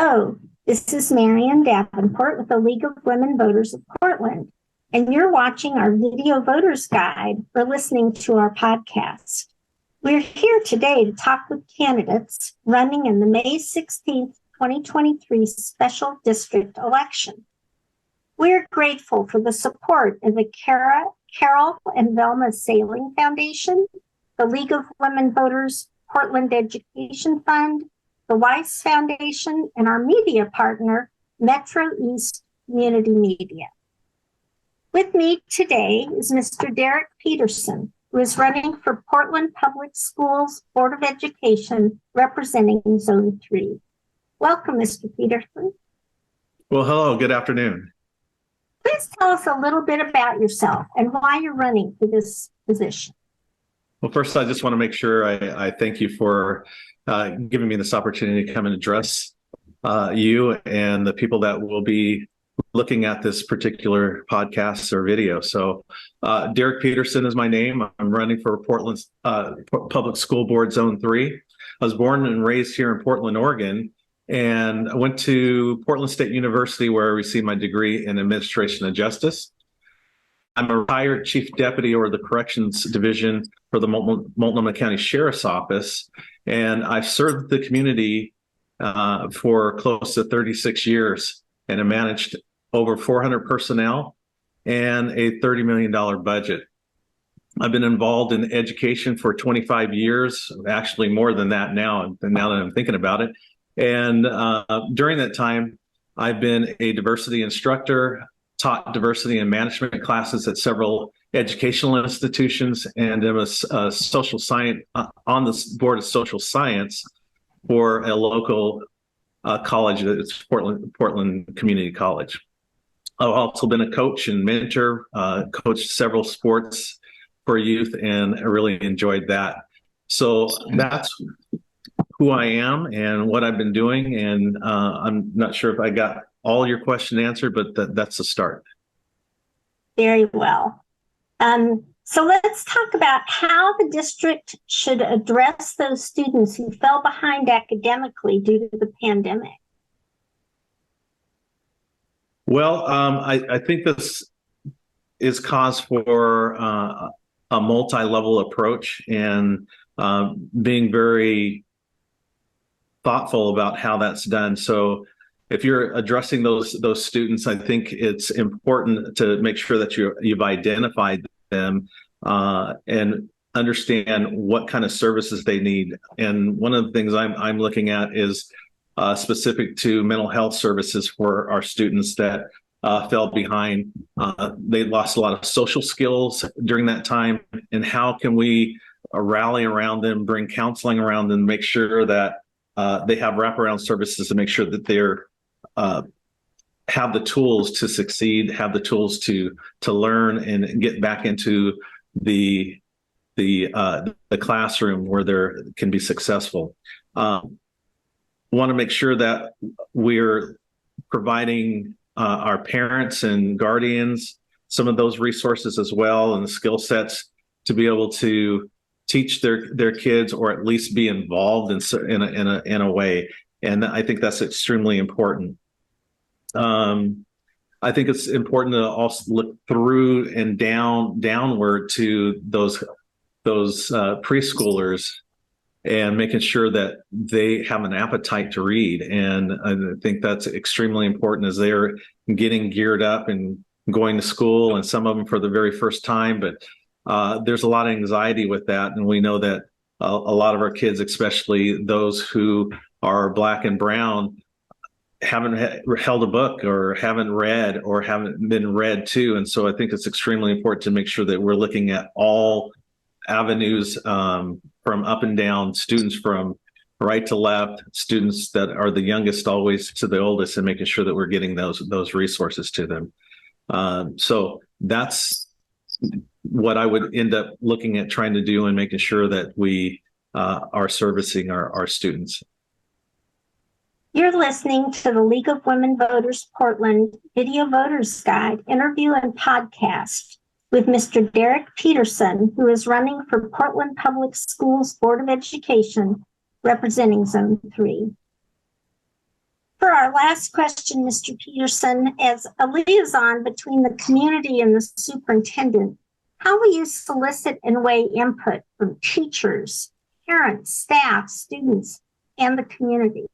Hello, this is Marian Davenport with the League of Women Voters of Portland, and you're watching our video voters guide or listening to our podcast. We're here today to talk with candidates running in the May 16th, 2023 special district election. We're grateful for the support of the Carol and Velma Sailing Foundation, the League of Women Voters Portland Education Fund, the Weiss Foundation, and our media partner, Metro East Community Media. With me today is Mr. Derrick Peterson, who is running for Portland Public Schools Board of Education, representing Zone 3. Welcome, Mr. Peterson. Well, hello, good afternoon. Please tell us a little bit about yourself and why you're running for this position. Well, first, I just want to make sure I thank you for giving me this opportunity to come and address you and the people that will be looking at this particular podcast or video. So Derrick Peterson is my name. I'm running for Portland's Public School Board Zone 3. I was born and raised here in Portland, Oregon, and I went to Portland State University where I received my degree in Administration of Justice. I'm a retired chief deputy over the Corrections Division for the Multnomah County Sheriff's Office, and I've served the community for close to 36 years, and I managed over 400 personnel and a $30 million budget. I've been involved in education for 25 years, actually more than that now that I'm thinking about it. And during that time, I've been a diversity instructor, taught diversity and management classes at several educational institutions, and I'm a social science on the board of social science for a local college. It's Portland Community College. I've also been a coach and mentor, coached several sports for youth, and I really enjoyed that. So that's who I am and what I've been doing. And I'm not sure if I got all your question answered, but that's the start. Very well. So let's talk about how the district should address those students who fell behind academically due to the pandemic. Well, I think this is cause for a multi-level approach and being very thoughtful about how that's done. So if you're addressing those students, I think it's important to make sure that you've identified them and understand what kind of services they need. And one of the things I'm looking at is specific to mental health services for our students that fell behind. They lost a lot of social skills during that time, and how can we rally around them, bring counseling around them, make sure that they have wraparound services to make sure that they're have the tools to succeed, have the tools to learn and get back into the classroom where they can be successful. Want to make sure that we're providing our parents and guardians some of those resources as well, and the skill sets to be able to teach their kids, or at least be involved in a way. And I think that's extremely important. I think it's important to also look through and downward to those preschoolers and making sure that they have an appetite to read. And I think that's extremely important as they're getting geared up and going to school, and some of them for the very first time. But there's a lot of anxiety with that. And we know that a lot of our kids, especially those who are Black and brown, haven't held a book or haven't read or haven't been read to. And so I think it's extremely important to make sure that we're looking at all avenues from up and down, students from right to left, students that are the youngest always to the oldest, and making sure that we're getting those resources to them. So that's what I would end up looking at trying to do, and making sure that we are servicing our students. You're listening to the League of Women Voters Portland Video Voters Guide interview and podcast with Mr. Derrick Peterson, who is running for Portland Public Schools Board of Education, representing Zone 3. For our last question, Mr. Peterson, as a liaison between the community and the superintendent, how will you solicit and weigh input from teachers, parents, staff, students, and the community?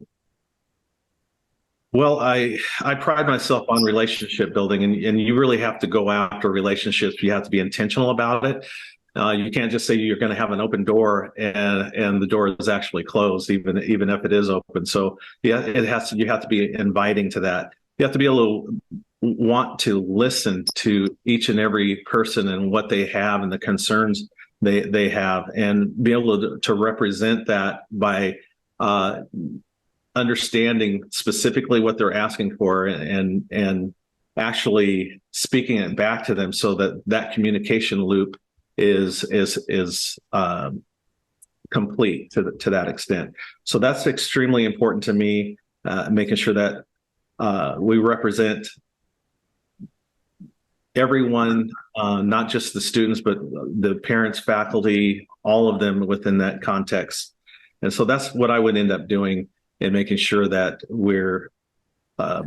Well, I pride myself on relationship building, and you really have to go after relationships. You have to be intentional about it. You can't just say you're going to have an open door and the door is actually closed, even if it is open. So yeah, you have to be inviting to that. You have to be able to want to listen to each and every person and what they have and the concerns they have, and be able to represent that by understanding specifically what they're asking for and actually speaking it back to them, so that communication loop is complete to that extent. So that's extremely important to me, making sure that we represent everyone, not just the students, but the parents, faculty, all of them within that context. And so that's what I would end up doing, and making sure that we're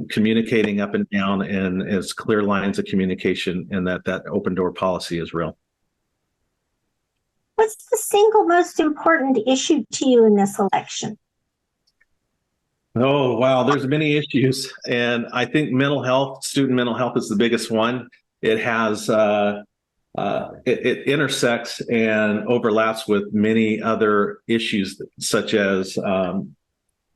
communicating up and down and as clear lines of communication, and that open door policy is real. What's the single most important issue to you in this election? Oh, wow. There's many issues. And I think mental health, student mental health is the biggest one. It has, it intersects and overlaps with many other issues, such as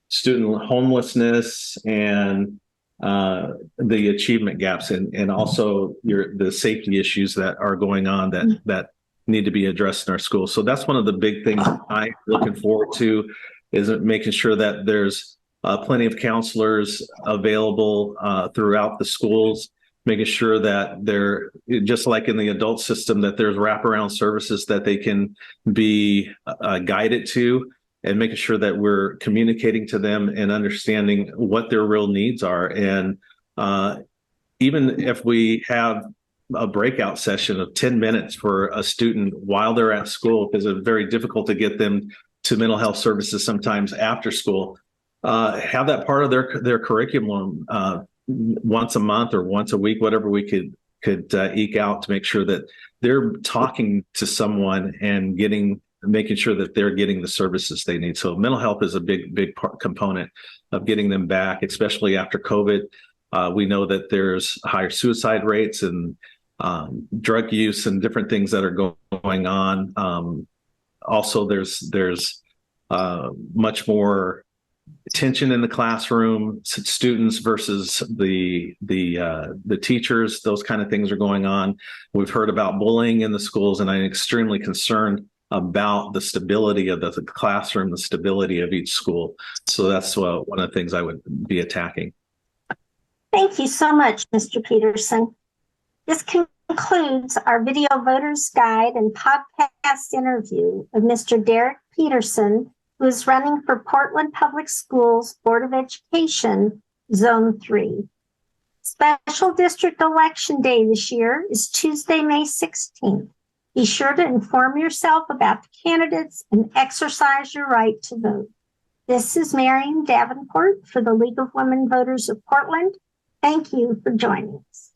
student homelessness and the achievement gaps, and also the safety issues that are going on that need to be addressed in our schools. So that's one of the big things I'm looking forward to, is making sure that there's plenty of counselors available throughout the schools, making sure that they're, just like in the adult system, that there's wraparound services that they can be guided to, and making sure that we're communicating to them and understanding what their real needs are. And even if we have a breakout session of 10 minutes for a student while they're at school, because it's very difficult to get them to mental health services sometimes after school, have that part of their curriculum once a month or once a week, whatever we could eke out, to make sure that they're talking to someone and making sure that they're getting the services they need. So mental health is a big component of getting them back, especially after COVID. We know that there's higher suicide rates and drug use and different things that are going on. Also, there's much more tension in the classroom, students versus the teachers. Those kind of things are going on. We've heard about bullying in the schools, and I'm extremely concerned about the stability of the classroom, the stability of each school. So that's one of the things I would be attacking. Thank you so much, Mr. Peterson. This concludes our video voters guide and podcast interview of Mr. Derrick Peterson, who is running for Portland Public Schools Board of Education, Zone 3. Special district election day this year is Tuesday, May 16th. Be sure to inform yourself about the candidates and exercise your right to vote. This is Marian Davenport for the League of Women Voters of Portland. Thank you for joining us.